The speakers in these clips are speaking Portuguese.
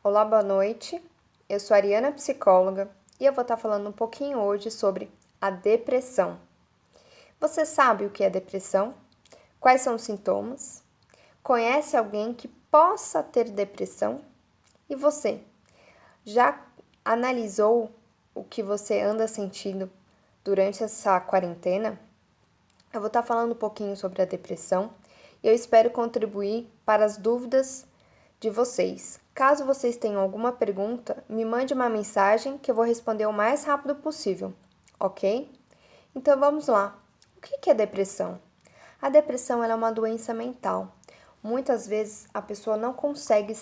Olá, boa noite. Eu sou a Ariana, psicóloga, e eu vou estar falando um pouquinho hoje sobre a depressão. Você sabe o que é depressão? Quais são os sintomas? Conhece alguém que possa ter depressão? E você, já analisou o que você anda sentindo durante essa quarentena? Eu vou estar falando um pouquinho sobre a depressão e eu espero contribuir para as dúvidas de vocês. Caso vocês tenham alguma pergunta, me mande uma mensagem que eu vou responder o mais rápido possível, ok? Então vamos lá. O que é depressão? A depressão é uma doença mental. Muitas vezes a pessoa não consegue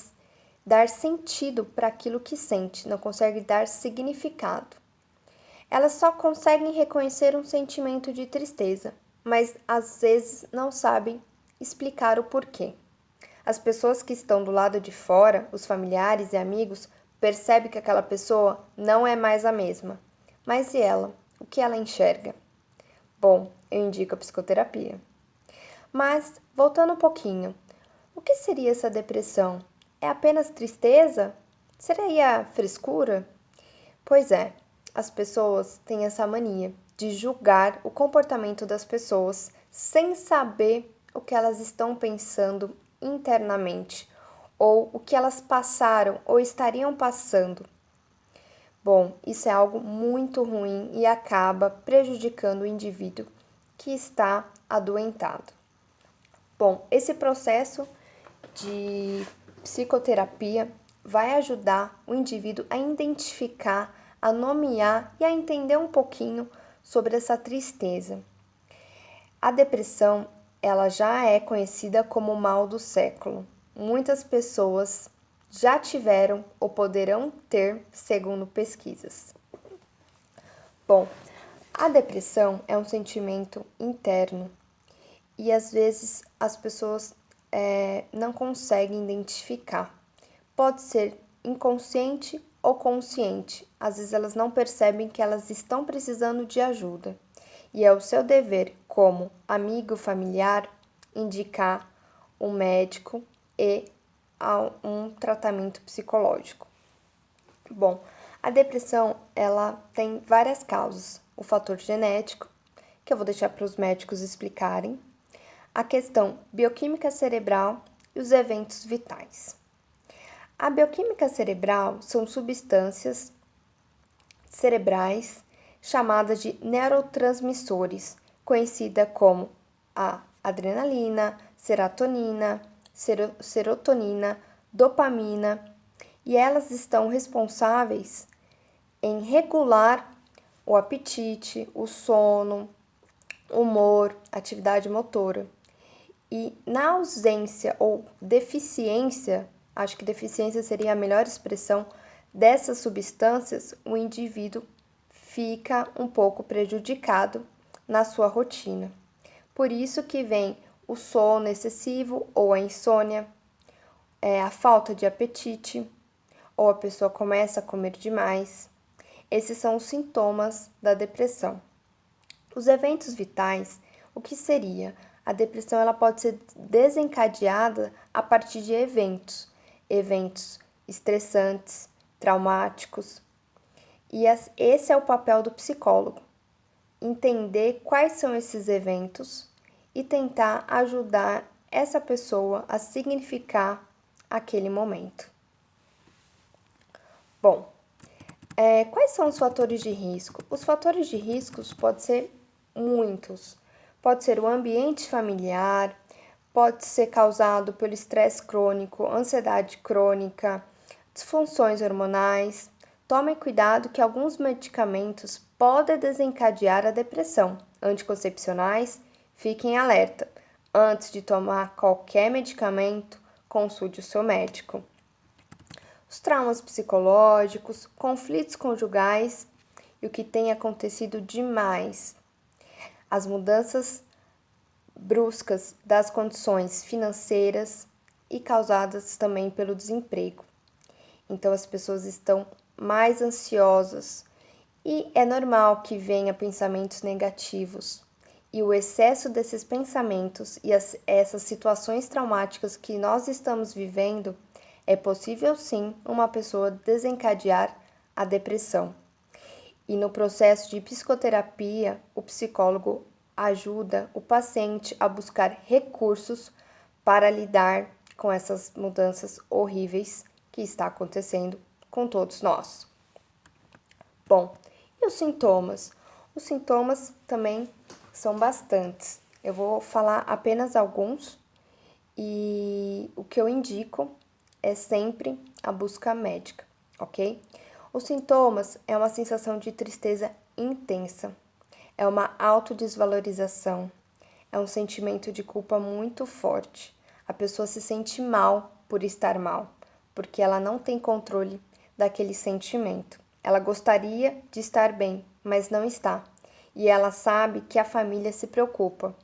dar sentido para aquilo que sente, não consegue dar significado. Elas só conseguem reconhecer um sentimento de tristeza, mas às vezes não sabem explicar o porquê. As pessoas que estão do lado de fora, os familiares e amigos, percebem que aquela pessoa não é mais a mesma. Mas e ela? O que ela enxerga? Bom, eu indico a psicoterapia. Mas, voltando um pouquinho, o que seria essa depressão? É apenas tristeza? Seria frescura? Pois é, as pessoas têm essa mania de julgar o comportamento das pessoas sem saber o que elas estão pensando internamente ou o que elas passaram ou estariam passando. Bom, isso é algo muito ruim e acaba prejudicando o indivíduo que está adoentado. Bom, esse processo de psicoterapia vai ajudar o indivíduo a identificar, a nomear e a entender um pouquinho sobre essa tristeza. A depressão, ela já é conhecida como o mal do século. Muitas pessoas já tiveram ou poderão ter, segundo pesquisas. Bom, a depressão é um sentimento interno e às vezes as pessoas não conseguem identificar. Pode ser inconsciente ou consciente. Às vezes elas não percebem que elas estão precisando de ajuda. E é o seu dever, como amigo familiar, indicar um médico e um tratamento psicológico. Bom, a depressão ela tem várias causas. O fator genético, que eu vou deixar para os médicos explicarem, a questão bioquímica cerebral e os eventos vitais. A bioquímica cerebral são substâncias cerebrais chamadas de neurotransmissores, conhecida como a adrenalina, serotonina, dopamina, e elas estão responsáveis em regular o apetite, o sono, humor, atividade motora. E na ausência ou deficiência, acho que deficiência seria a melhor expressão, dessas substâncias, o indivíduo fica um pouco prejudicado na sua rotina. Por isso que vem o sono excessivo ou a insônia, a falta de apetite, ou a pessoa começa a comer demais. Esses são os sintomas da depressão. Os eventos vitais, o que seria? A depressão ela pode ser desencadeada a partir de eventos estressantes, traumáticos. E esse é o papel do psicólogo, entender quais são esses eventos e tentar ajudar essa pessoa a significar aquele momento. Bom, quais são os fatores de risco? Os fatores de riscos podem ser muitos. Pode ser o ambiente familiar, pode ser causado pelo estresse crônico, ansiedade crônica, disfunções hormonais. Tomem cuidado que alguns medicamentos podem desencadear a depressão. Anticoncepcionais, fiquem alerta. Antes de tomar qualquer medicamento, consulte o seu médico. Os traumas psicológicos, conflitos conjugais e o que tem acontecido demais. As mudanças bruscas das condições financeiras e causadas também pelo desemprego. Então as pessoas estão mais ansiosas e é normal que venha pensamentos negativos. E o excesso desses pensamentos e essas situações traumáticas que nós estamos vivendo É possível sim uma pessoa desencadear a depressão. E no processo de psicoterapia, o psicólogo ajuda o paciente a buscar recursos para lidar com essas mudanças horríveis que está acontecendo com todos nós. Bom, e os sintomas? Os sintomas também são bastantes. Eu vou falar apenas alguns e o que eu indico é sempre a busca médica, ok? Os sintomas é uma sensação de tristeza intensa, é uma autodesvalorização, é um sentimento de culpa muito forte. A pessoa se sente mal por estar mal, porque ela não tem controle daquele sentimento. Ela gostaria de estar bem, mas não está. E ela sabe que a família se preocupa.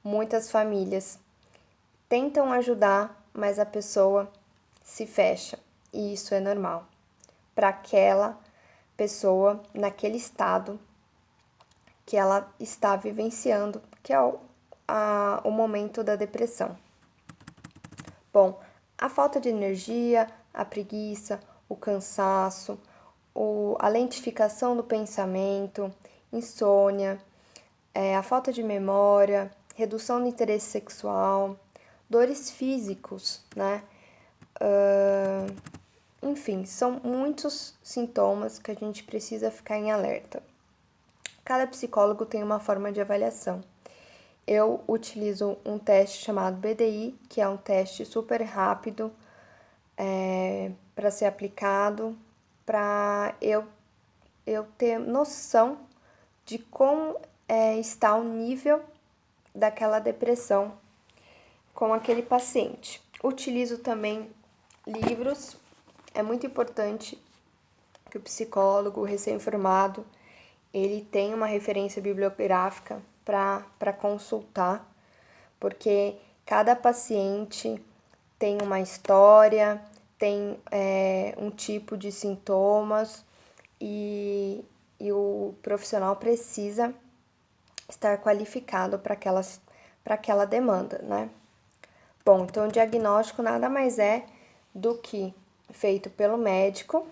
Muitas famílias tentam ajudar, mas a pessoa se fecha, e isso é normal para aquela pessoa naquele estado que ela está vivenciando, que é o momento da depressão. Bom, a falta de energia, a preguiça, o cansaço, a lentificação do pensamento, insônia, a falta de memória, redução do interesse sexual, dores físicos, né? Enfim, são muitos sintomas que a gente precisa ficar em alerta. Cada psicólogo tem uma forma de avaliação. Eu utilizo um teste chamado BDI, que é um teste super rápido para ser aplicado, para eu ter noção de como está o nível daquela depressão com aquele paciente. Utilizo também livros. É muito importante que o psicólogo, o recém-formado, ele tenha uma referência bibliográfica para consultar, porque cada paciente tem uma história, tem um tipo de sintomas e o profissional precisa estar qualificado para aquela demanda, né? Bom, então o diagnóstico nada mais é do que feito pelo médico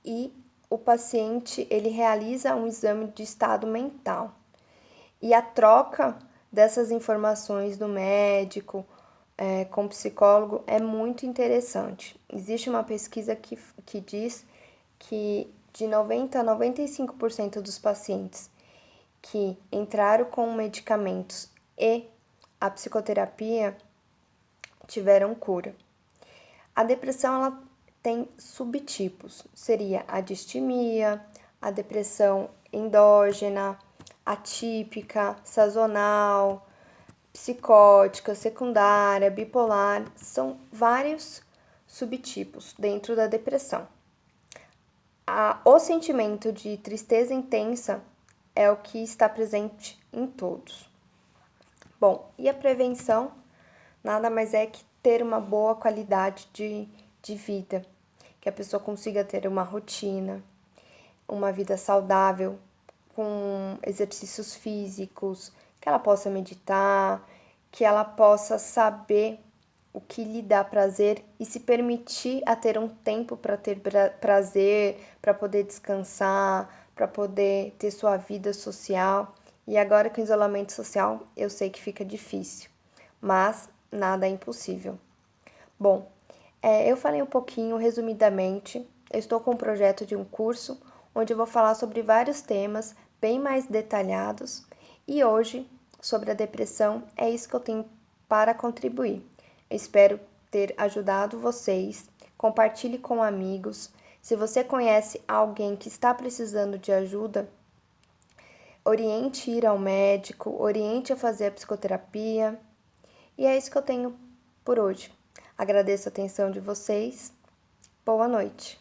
e o paciente ele realiza um exame de estado mental. E a troca dessas informações do médico com o psicólogo é muito interessante. Existe uma pesquisa que diz que de 90 a 95% dos pacientes que entraram com medicamentos e a psicoterapia tiveram cura. A depressão ela tem subtipos, seria a distimia, a depressão endógena, atípica, sazonal, psicótica, secundária, bipolar, são vários subtipos dentro da depressão. O sentimento de tristeza intensa é o que está presente em todos. Bom, e a prevenção nada mais é que ter uma boa qualidade de vida, que a pessoa consiga ter uma rotina, uma vida saudável, com exercícios físicos, que ela possa meditar, que ela possa saber o que lhe dá prazer e se permitir a ter um tempo para ter prazer, para poder descansar, para poder ter sua vida social. E agora com o isolamento social, eu sei que fica difícil, mas nada é impossível. Bom, eu falei um pouquinho, resumidamente, eu estou com um projeto de um curso onde eu vou falar sobre vários temas bem mais detalhados e hoje, sobre a depressão, é isso que eu tenho para contribuir. Eu espero ter ajudado vocês, compartilhe com amigos. Se você conhece alguém que está precisando de ajuda, oriente a ir ao médico, oriente a fazer a psicoterapia. E é isso que eu tenho por hoje. Agradeço a atenção de vocês. Boa noite.